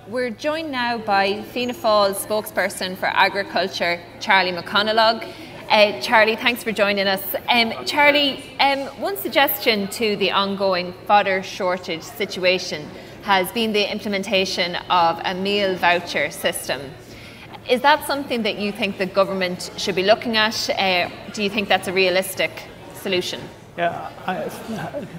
We're joined now by Fianna Fáil's spokesperson for agriculture, Charlie McConalogue. Charlie, thanks for joining us. Charlie, one suggestion to the ongoing fodder shortage situation has been the implementation of a meal voucher system. Is that something that you think the government should be looking at? Do you think that's a realistic solution? Yeah,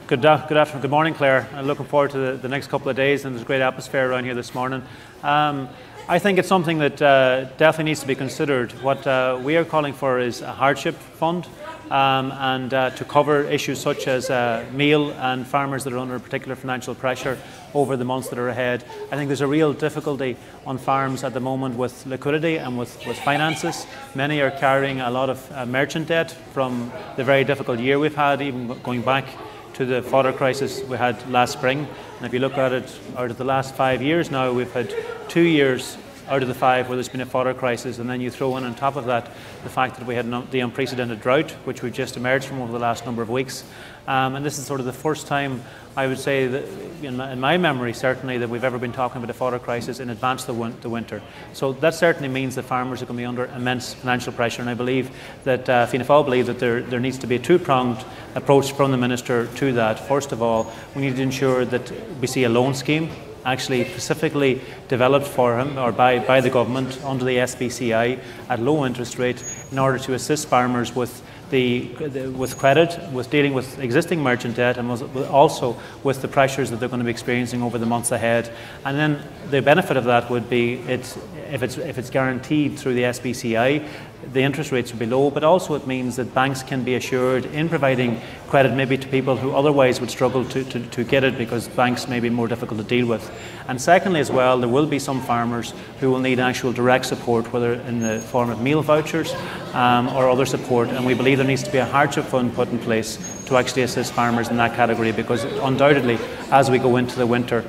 good afternoon, good morning, Claire. I'm looking forward to the next couple of days, and there's a great atmosphere around here this morning. I think it's something that definitely needs to be considered. What we are calling for is a hardship fund, and to cover issues such as meal and farmers that are under particular financial pressure over the months that are ahead. I think there's a real difficulty on farms at the moment with liquidity and with finances. Many are carrying a lot of merchant debt from the very difficult year we've had, even going back to the fodder crisis we had last spring. And if you look at it, out of the last 5 years now, we've had 2 years out of the 5 where there's been a fodder crisis, and then you throw in on top of that the fact that we had the unprecedented drought, which we've just emerged from over the last number of weeks. And this is sort of the first time, I would say, that in my memory certainly, that we've ever been talking about a fodder crisis in advance of the winter. So that certainly means that farmers are going to be under immense financial pressure, and I believe that Fianna Fáil believe that there needs to be a two-pronged approach from the Minister to that. First of all, we need to ensure that we see a loan scheme actually specifically developed for him or by the government under the SBCI at low interest rate in order to assist farmers with credit, with dealing with existing merchant debt, and also with the pressures that they're going to be experiencing over the months ahead. And then the benefit of that would be if it's guaranteed through the SBCI, the interest rates would be low, but also it means that banks can be assured in providing credit maybe to people who otherwise would struggle to get it because banks may be more difficult to deal with. And secondly as well, there will be some farmers who will need actual direct support, whether in the form of meal vouchers or other support, and we believe there needs to be a hardship fund put in place to actually assist farmers in that category, because undoubtedly as we go into the winter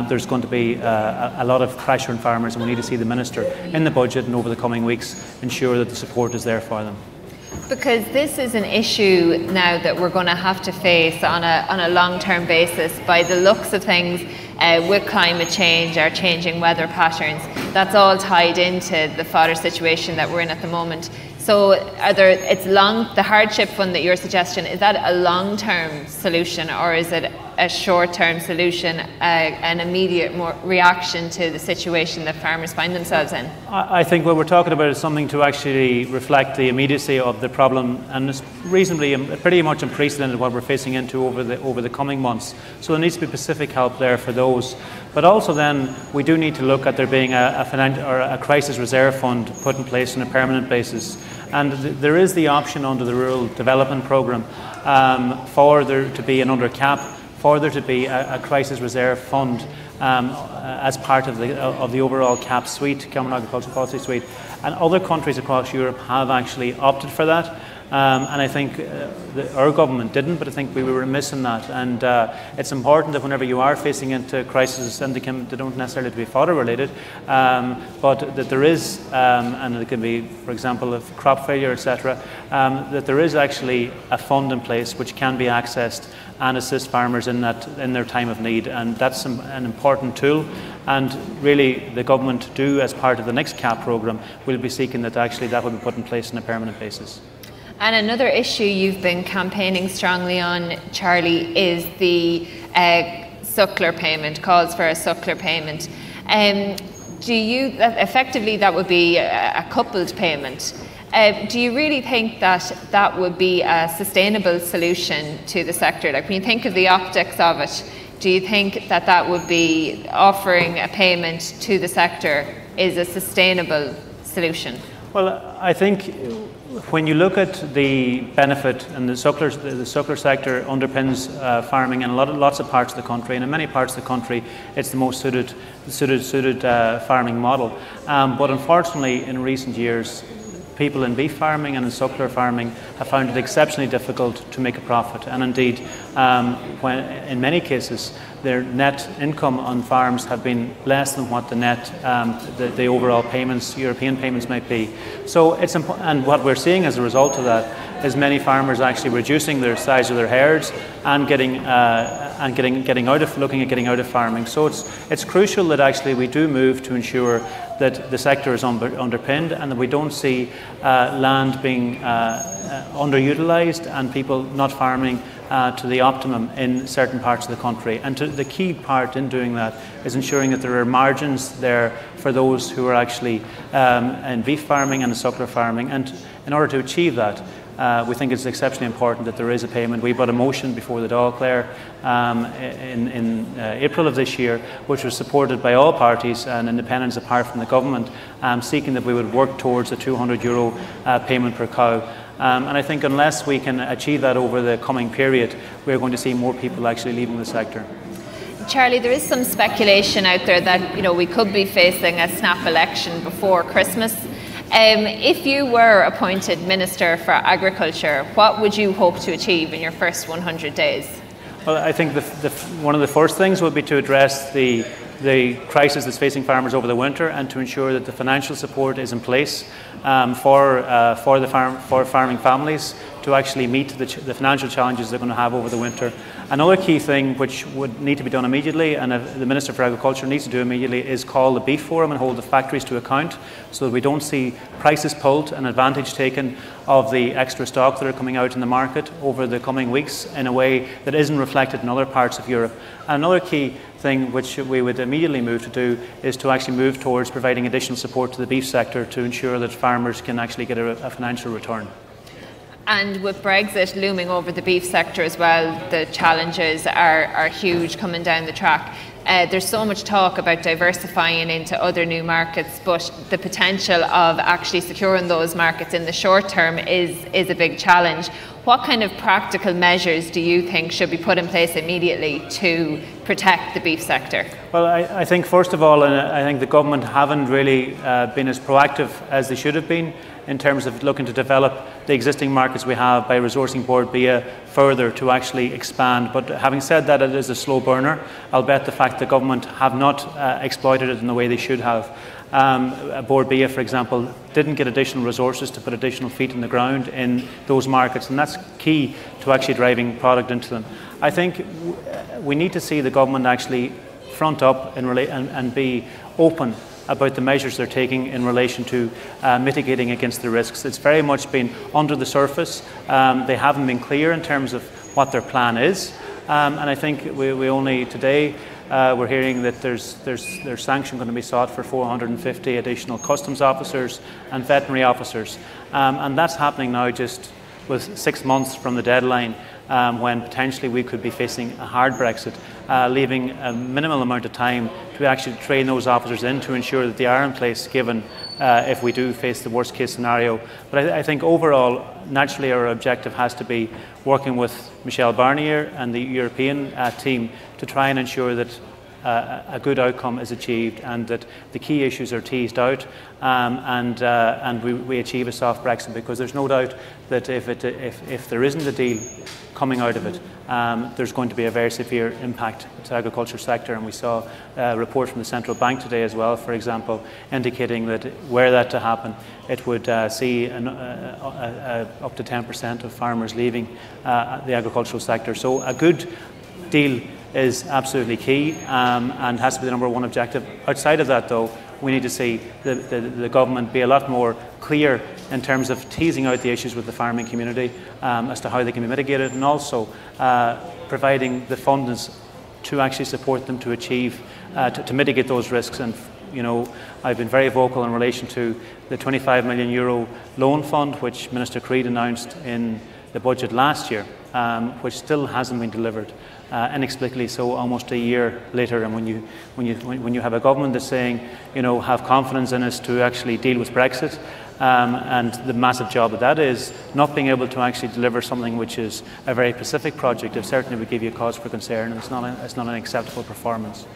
there's going to be a lot of pressure on farmers, and we need to see the Minister in the budget and over the coming weeks ensure that the support is there for them. Because this is an issue now that we're going to have to face on a long-term basis by the looks of things, with climate change, our changing weather patterns. That's all tied into the fodder situation that we're in at the moment. So the hardship fund that you're suggesting, is that a long-term solution, or is it a short-term solution, an immediate reaction to the situation that farmers find themselves in? I think what we're talking about is something to actually reflect the immediacy of the problem, and it's pretty much unprecedented what we're facing into over the coming months. So there needs to be specific help there for those. But also then we do need to look at there being a crisis reserve fund put in place on a permanent basis. And there is the option under the Rural Development Programme for there to be an under cap, for there to be a crisis reserve fund as part of the overall CAP suite, Common Agricultural Policy suite. And other countries across Europe have actually opted for that. And I think our government didn't, but I think we were remiss in that. And it's important that whenever you are facing into crises, and they don't necessarily have to be fodder related, but that there is, and it can be, for example, of crop failure, etc., that there is actually a fund in place which can be accessed and assist farmers in their time of need. And that's an important tool. And really, the government as part of the next CAP programme, will be seeking that actually that will be put in place on a permanent basis. And another issue you've been campaigning strongly on, Charlie, is the suckler payment, calls for a suckler payment. Effectively that would be a coupled payment. Do you really think that would be a sustainable solution to the sector? Like, when you think of the optics of it, do you think that would be offering a payment to the sector is a sustainable solution? Well, I think when you look at the benefit, and the suckler sector underpins farming in lots of parts of the country, and in many parts of the country it's the most suited farming model. But unfortunately, in recent years, people in beef farming and in suckler farming have found it exceptionally difficult to make a profit, and indeed when in many cases their net income on farms have been less than what the net, the overall payments, European payments might be. So it's and what we're seeing as a result of that is many farmers actually reducing their size of their herds and getting looking at getting out of farming. So it's crucial that actually we do move to ensure that the sector is underpinned and that we don't see land being underutilised and people not farming to the optimum in certain parts of the country. And the key part in doing that is ensuring that there are margins there for those who are actually in beef farming and in suckler farming. And in order to achieve that, we think it's exceptionally important that there is a payment. We brought a motion before the Dáil, Claire, in April of this year, which was supported by all parties and independents apart from the government, seeking that we would work towards a €200 payment per cow. And I think unless we can achieve that over the coming period, we're going to see more people actually leaving the sector. Charlie, there is some speculation out there that we could be facing a snap election before Christmas. If you were appointed Minister for Agriculture, what would you hope to achieve in your first 100 days? Well, I think one of the first things would be to address the crisis that's facing farmers over the winter and to ensure that the financial support is in place for farming families to actually meet the financial challenges they're going to have over the winter. Another key thing which would need to be done immediately, and the Minister for Agriculture needs to do immediately, is call the beef forum and hold the factories to account so that we don't see prices pulled and advantage taken of the extra stock that are coming out in the market over the coming weeks in a way that isn't reflected in other parts of Europe. And another key thing which we would immediately move to do is to actually move towards providing additional support to the beef sector to ensure that farmers can actually get a financial return. And with Brexit looming over the beef sector as well, the challenges are huge coming down the track. There's so much talk about diversifying into other new markets, but the potential of actually securing those markets in the short term is a big challenge. What kind of practical measures do you think should be put in place immediately to protect the beef sector? Well, I think first of all, and I think the government haven't really been as proactive as they should have been in terms of looking to develop the existing markets we have by resourcing Board BIA further to actually expand. But having said that, it is a slow burner. I'll bet the fact the government have not exploited it in the way they should have. Board BIA, for example, didn't get additional resources to put additional feet in the ground in those markets, and that's key to actually driving product into them. I think we need to see the government actually front up and be open about the measures they're taking in relation to mitigating against the risks. It's very much been under the surface. They haven't been clear in terms of what their plan is, and I think we only today we're hearing that there's sanction going to be sought for 450 additional customs officers and veterinary officers, and that's happening now just with 6 months from the deadline, when potentially we could be facing a hard Brexit, leaving a minimal amount of time to actually train those officers in to ensure that they are in place given if we do face the worst case scenario. But I think overall, naturally our objective has to be working with Michel Barnier and the European team to try and ensure that a good outcome is achieved and that the key issues are teased out, and we achieve a soft Brexit, because there's no doubt that if there isn't a deal coming out of it, there's going to be a very severe impact to the agriculture sector. And we saw a report from the Central Bank today as well, for example, indicating that were that to happen, it would see up to 10% of farmers leaving the agricultural sector. So a good deal is absolutely key and has to be the number one objective. Outside of that, though, we need to see the government be a lot more clear in terms of teasing out the issues with the farming community as to how they can be mitigated, and also providing the funds to actually support them to achieve, to mitigate those risks. And I've been very vocal in relation to the €25 million loan fund, which Minister Creed announced in the budget last year, which still hasn't been delivered. Inexplicably so, almost a year later. And when you have a government that's saying, have confidence in us to actually deal with Brexit, and the massive job that is, not being able to actually deliver something which is a very specific project, it certainly would give you cause for concern, and it's not an acceptable performance.